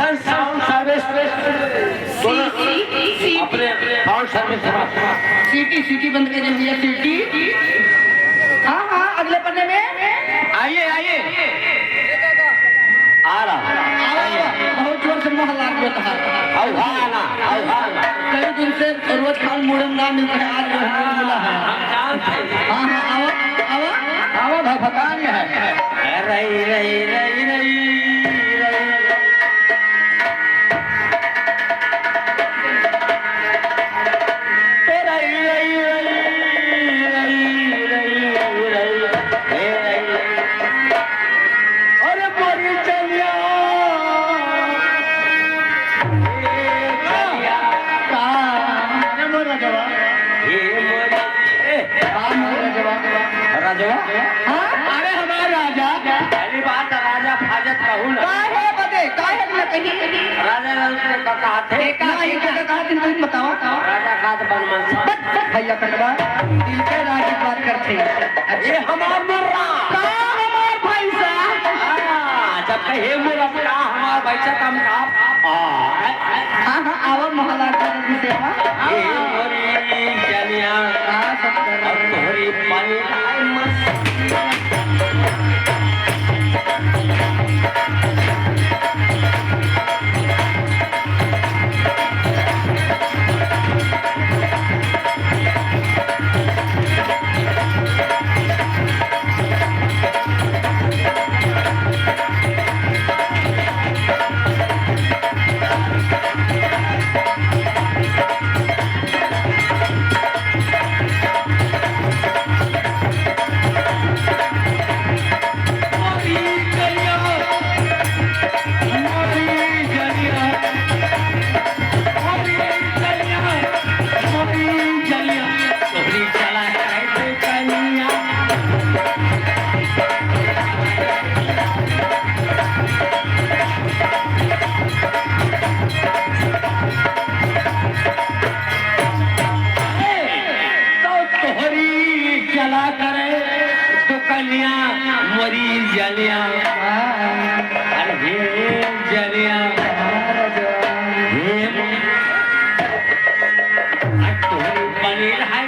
सन sound service अपने sound service सीटी बंद कर दिया सीटी। हाँ हाँ अगले पन्ने में आइए आइए आ रहा बहुत जोर से मोहल्ला होता है। कई दिन से रोज खान मुड़न ना मिलता है, आज मिला है। हाँ हाँ आओ आओ आओ भाई भगवान है। रही रही रही रही अरे हमारा राजा पहली बात राजा फाजत कहूँ ना काहे बदे काहे न कहीं राजा का कहा थे नहीं के कहा दिन तुम बताओ राजा का तो बनमन भैया कटवा दिल के राज की बात करते ये हमार मर्रा का हमार पैसा जब कहे मोरा का हमार पैसा कम का हाँ हाँ आवा मोहल्ला के सेवा ये मोरी जनिया हाँ सब कर और तोहरी पानी आए मस्त मरीज जलिया अरे जलिया तुम्हारी पनीर है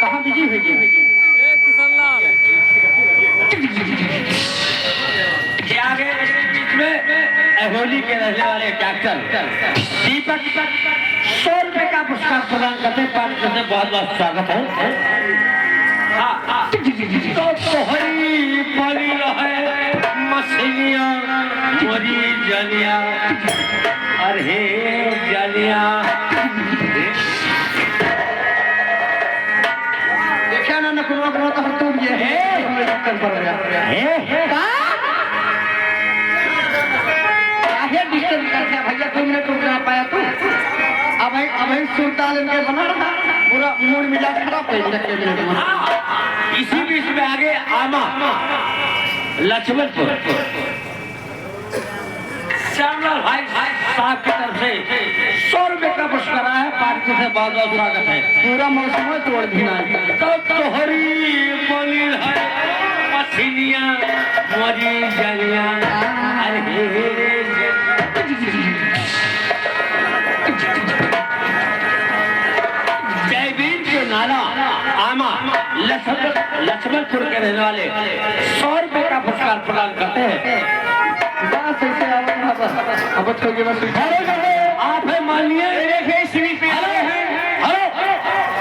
कहाँ बिजी हुई आगे बीच में होली के रहने वाले डॉक्टर दीपक 100 रुपए का पुरस्कार प्रदान करते हैं। बहुत बहुत स्वागत है। तो तोहरी पली रहे मछलियाँ मोरी जलिया अरे जलिया देखा ना नकुलवा को तो टूट गया है कर पड़ गया काहे डिस्टर्ब करते भैया 2 मिनट रुक ना पाया तू अब सुल्तान इनके बना रहा पूरा मूड मिजाज खराब कर दिया मिनट में। इसी बीच में आगे आमा लक्ष्मणपुर श्यामलाल भाई साहब की तरफ से 100 रुपए का पुरस्कार है। पार्टी से बहुत बहुत स्वागत है। पूरा मौसम तोड़ देना तो तोहरी बोली है मछलियाँ मोरी जलियाँ जयवीर के नाला आमा लक्ष्मणपुर के रहने वाले 100 रुपए का पुरस्कार प्रदान करते हैं। बस ऐसे अब छोड़िए बस आप है माननीय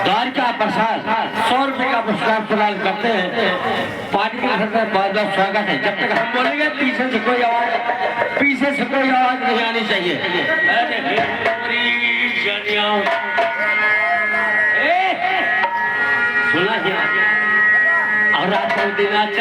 द्वारिका प्रसाद 100 रुपए का पुरस्कार प्रदान करते हैं। पार्टी के तरफ से बहुत बहुत स्वागत है। जब तक हम बोलेंगे पीछे से कोई आवाज नहीं आनी चाहिए। सुना क्या और रात को दिन